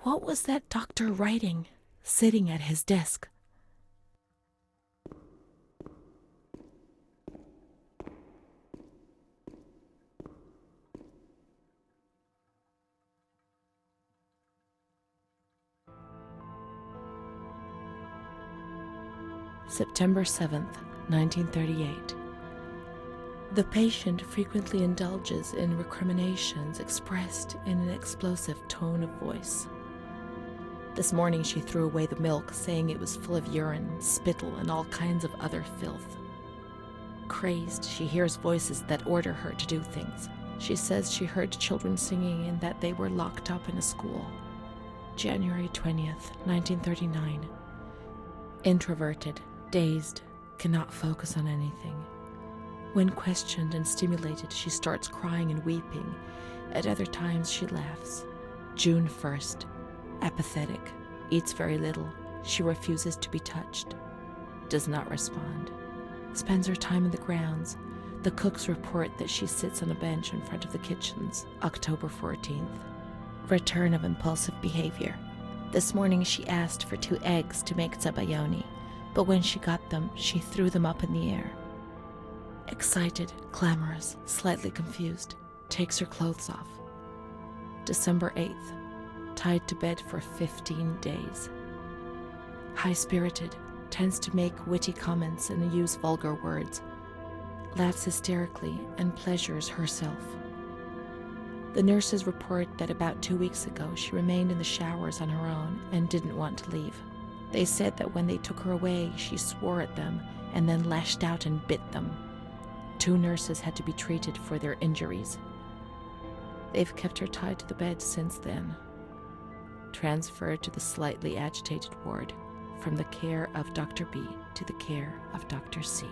What was that doctor writing, sitting at his desk? September 7th, 1938. The patient frequently indulges in recriminations expressed in an explosive tone of voice. This morning she threw away the milk, saying it was full of urine, spittle, and all kinds of other filth. Crazed, she hears voices that order her to do things. She says she heard children singing and that they were locked up in a school. January 20th, 1939. Introverted, dazed, cannot focus on anything. When questioned and stimulated, she starts crying and weeping. At other times, she laughs. June 1st. Apathetic. Eats very little. She refuses to be touched. Does not respond. Spends her time in the grounds. The cooks report that she sits on a bench in front of the kitchens. October 14th. Return of impulsive behavior. This morning she asked for 2 eggs to make zabayoni, but when she got them, she threw them up in the air. Excited, clamorous, slightly confused, takes her clothes off. December 8th. Tied to bed for 15 days. High-spirited, tends to make witty comments and use vulgar words, laughs hysterically and pleasures herself. The nurses report that about 2 weeks ago she remained in the showers on her own and didn't want to leave. They said that when they took her away, she swore at them and then lashed out and bit them. 2 nurses had to be treated for their injuries. They've kept her tied to the bed since then. Transferred to the slightly agitated ward, from the care of Dr. B to the care of Dr. C.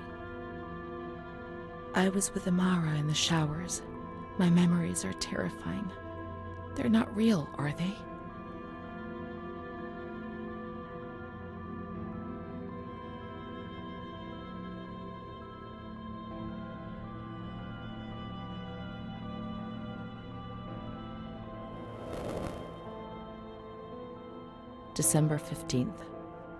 I was with Amara in the showers. My memories are terrifying. They're not real, are they? December 15th.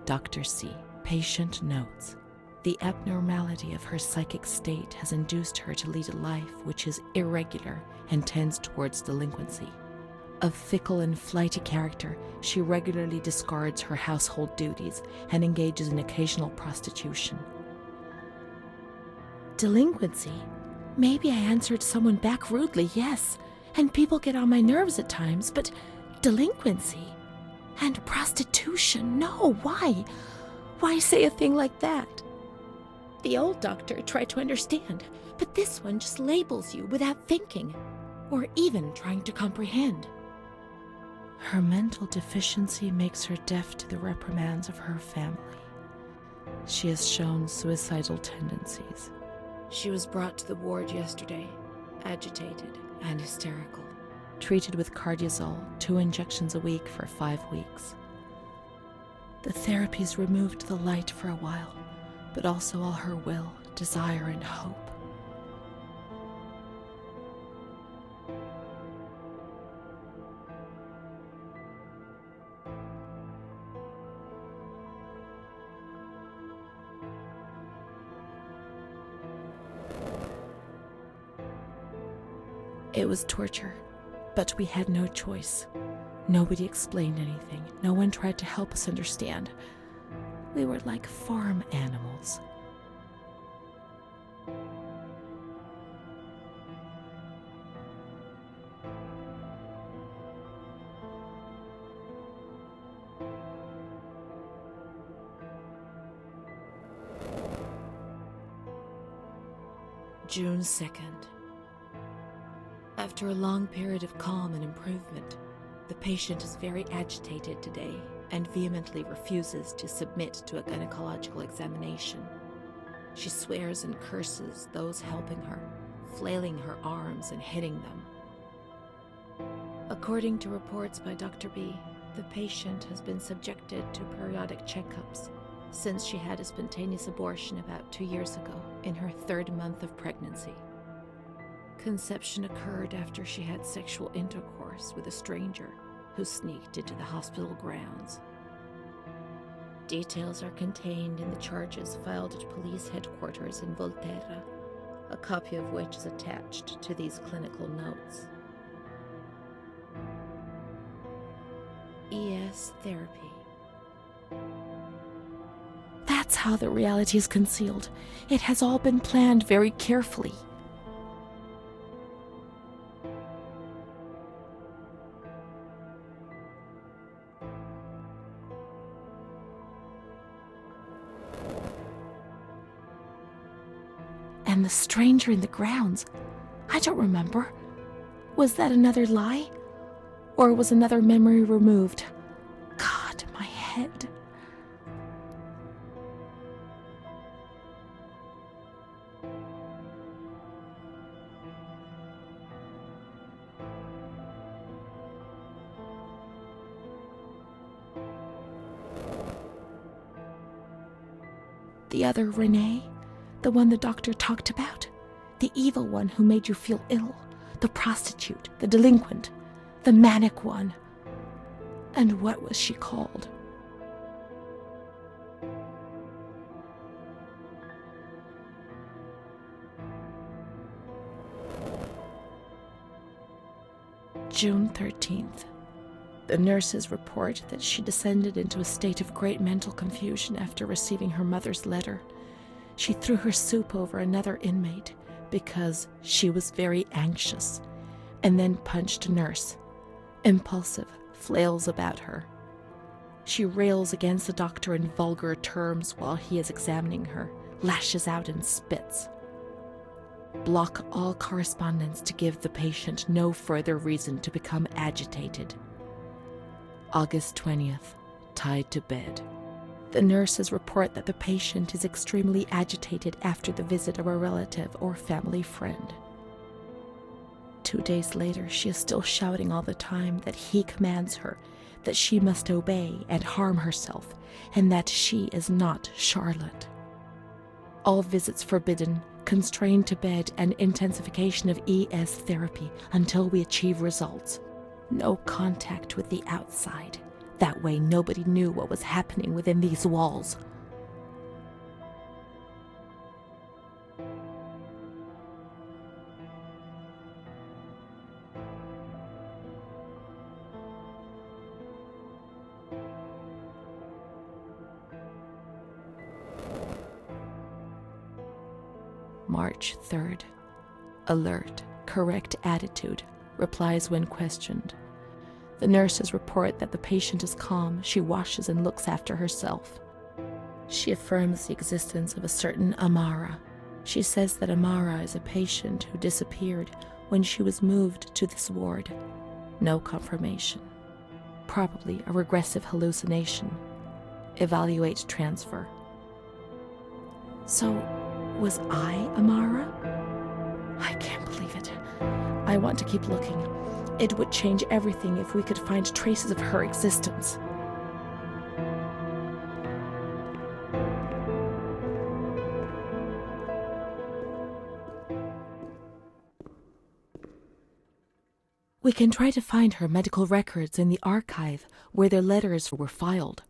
Dr. C. Patient notes. The abnormality of her psychic state has induced her to lead a life which is irregular and tends towards delinquency. Of fickle and flighty character, she regularly discards her household duties and engages in occasional prostitution. Delinquency? Maybe I answered someone back rudely, yes, and people get on my nerves at times, but delinquency? And prostitution? No, why? Why say a thing like that? The old doctor tried to understand, but this one just labels you without thinking, or even trying to comprehend. Her mental deficiency makes her deaf to the reprimands of her family. She has shown suicidal tendencies. She was brought to the ward yesterday, agitated and hysterical. Treated with cardiazol, 2 injections a week for 5 weeks. The therapies removed the light for a while, but also all her will, desire, and hope. It was torture. But we had no choice. Nobody explained anything. No one tried to help us understand. We were like farm animals. June 2nd. After a long period of calm and improvement, the patient is very agitated today and vehemently refuses to submit to a gynecological examination. She swears and curses those helping her, flailing her arms and hitting them. According to reports by Dr. B, the patient has been subjected to periodic checkups since she had a spontaneous abortion about 2 years ago in her 3rd month of pregnancy. Conception occurred after she had sexual intercourse with a stranger, who sneaked into the hospital grounds. Details are contained in the charges filed at police headquarters in Volterra, a copy of which is attached to these clinical notes. ES therapy. That's how the reality is concealed. It has all been planned very carefully. And the stranger in the grounds, I don't remember. Was that another lie? Or was another memory removed? God, my head. The other Renee? The one the doctor talked about? The evil one who made you feel ill? The prostitute? The delinquent? The manic one? And what was she called? June 13th. The nurses report that she descended into a state of great mental confusion after receiving her mother's letter. She threw her soup over another inmate because she was very anxious, and then punched a nurse. Impulsive, flails about her. She rails against the doctor in vulgar terms while he is examining her, lashes out and spits. Block all correspondence to give the patient no further reason to become agitated. August 20th, tied to bed. The nurses report that the patient is extremely agitated after the visit of a relative or family friend. 2 days later, she is still shouting all the time that he commands her, that she must obey and harm herself, and that she is not Charlotte. All visits forbidden, constrained to bed, and intensification of ES therapy until we achieve results. No contact with the outside. That way nobody knew what was happening within these walls. March 3rd. Alert, correct attitude, replies when questioned. The nurses report that the patient is calm. She washes and looks after herself. She affirms the existence of a certain Amara. She says that Amara is a patient who disappeared when she was moved to this ward. No confirmation. Probably a regressive hallucination. Evaluate transfer. So, was I Amara? I can't believe it. I want to keep looking. It would change everything if we could find traces of her existence. We can try to find her medical records in the archive where their letters were filed.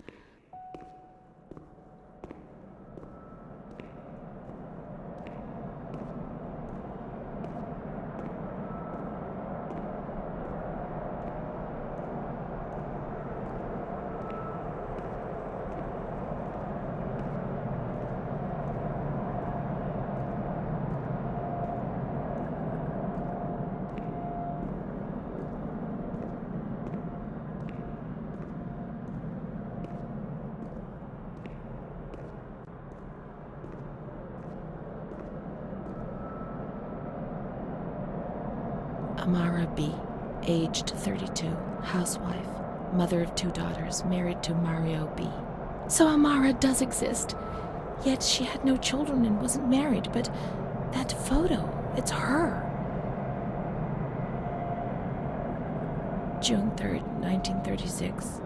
Amara B., aged 32, housewife, mother of 2 daughters, married to Mario B. So Amara does exist. Yet she had no children and wasn't married, but that photo, it's her. June 3rd, 1936.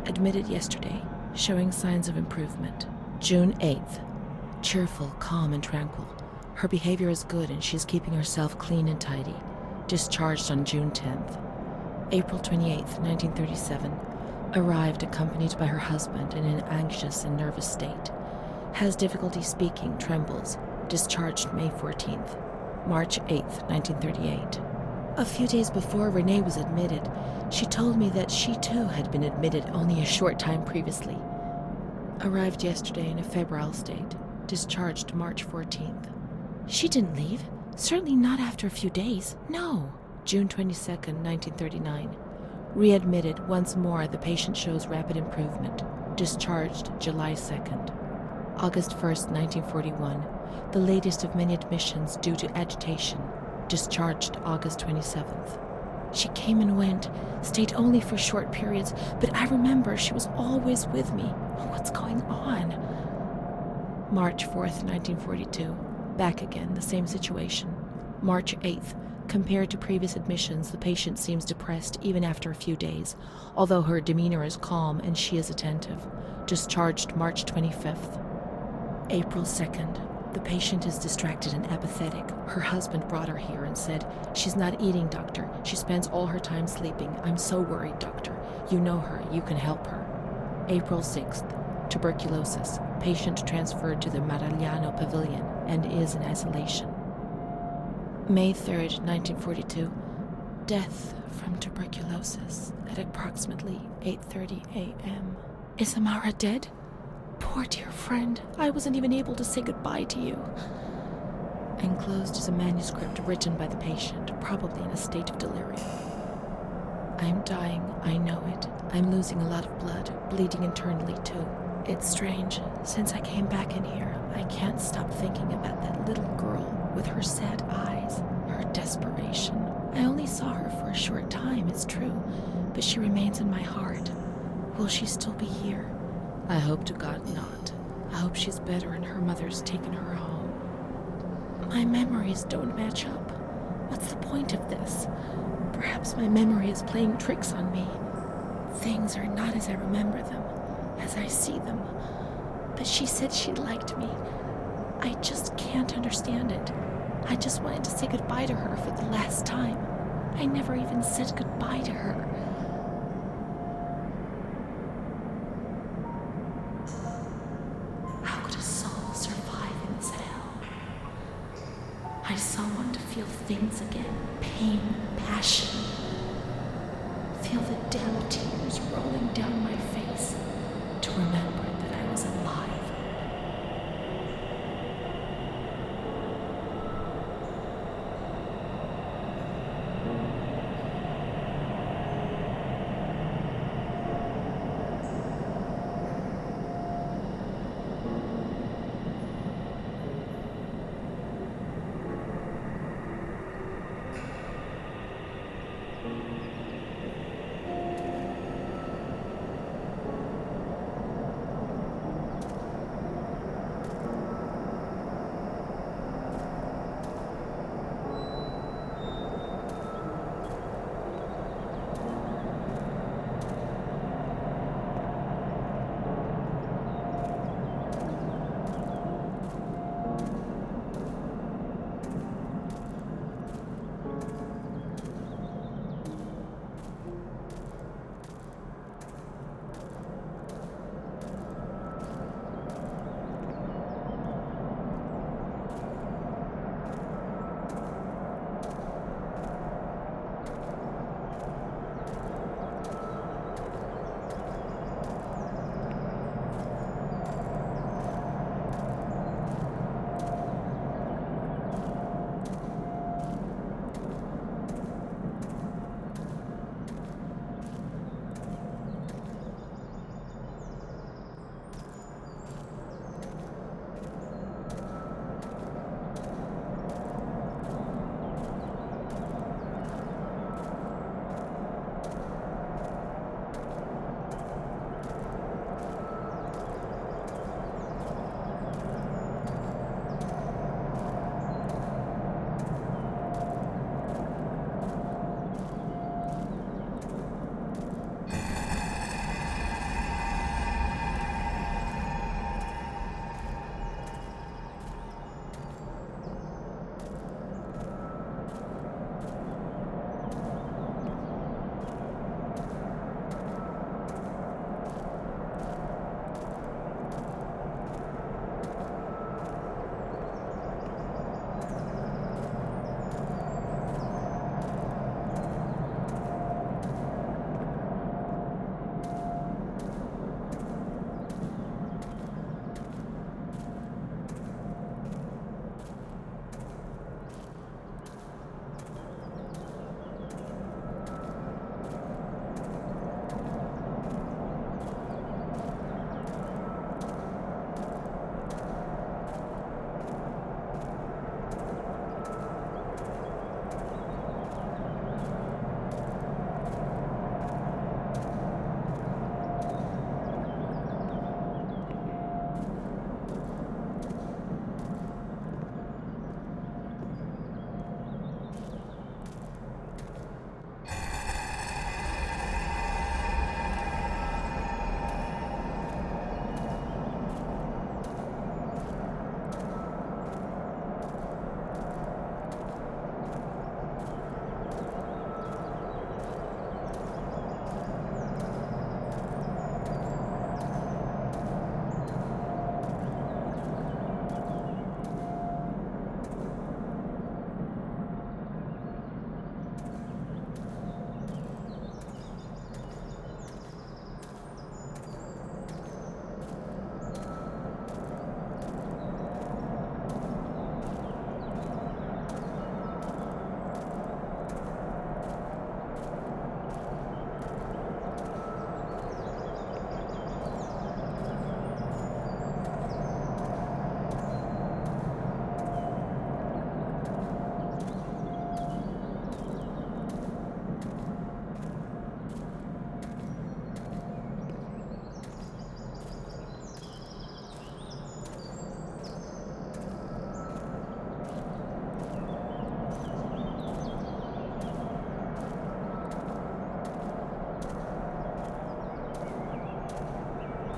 Admitted yesterday, showing signs of improvement. June 8th. Cheerful, calm, and tranquil. Her behavior is good and she's keeping herself clean and tidy. Discharged on June 10th. April 28th, 1937. Arrived accompanied by her husband in an anxious and nervous state. Has difficulty speaking, trembles. Discharged May 14th. March 8th, 1938. A few days before Renee was admitted, she told me that she too had been admitted only a short time previously. Arrived yesterday in a febrile state. Discharged March 14th. She didn't leave. Certainly not after a few days. No. June 22nd, 1939. Readmitted once more. The patient shows rapid improvement. Discharged July 2nd. August 1st, 1941. The latest of many admissions due to agitation. Discharged August 27th. She came and went, stayed only for short periods, but I remember she was always with me. What's going on? March 4th, 1942. Back again, the same situation. March 8th. Compared to previous admissions, the patient seems depressed even after a few days, although her demeanor is calm and she is attentive. Discharged March 25th. April 2nd. The patient is distracted and apathetic. Her husband brought her here and said, "She's not eating, doctor. She spends all her time sleeping. I'm so worried, doctor. You know her. You can help her." April 6th. Tuberculosis. Patient transferred to the Maragliano Pavilion and is in isolation. May 3rd, 1942. Death from tuberculosis at approximately 8:30 a.m. Is Amara dead? Poor dear friend, I wasn't even able to say goodbye to you. Enclosed is a manuscript written by the patient, probably in a state of delirium. I'm dying, I know it. I'm losing a lot of blood, bleeding internally too. It's strange. Since I came back in here, I can't stop thinking about that little girl with her sad eyes, her desperation. I only saw her for a short time, it's true, but she remains in my heart. Will she still be here? I hope to God not. I hope she's better and her mother's taken her home. My memories don't match up. What's the point of this? Perhaps my memory is playing tricks on me. Things are not as I remember them, as I see them. But she said she liked me. I just can't understand it. I just wanted to say goodbye to her for the last time. I never even said goodbye to her. How could a soul survive in this hell? I so want to feel things again. Pain, passion. Feel the damn tears rolling down my face. To remember that I was alive.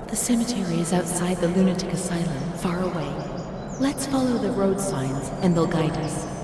The cemetery is outside the lunatic asylum, far away. Let's follow the road signs and they'll guide us.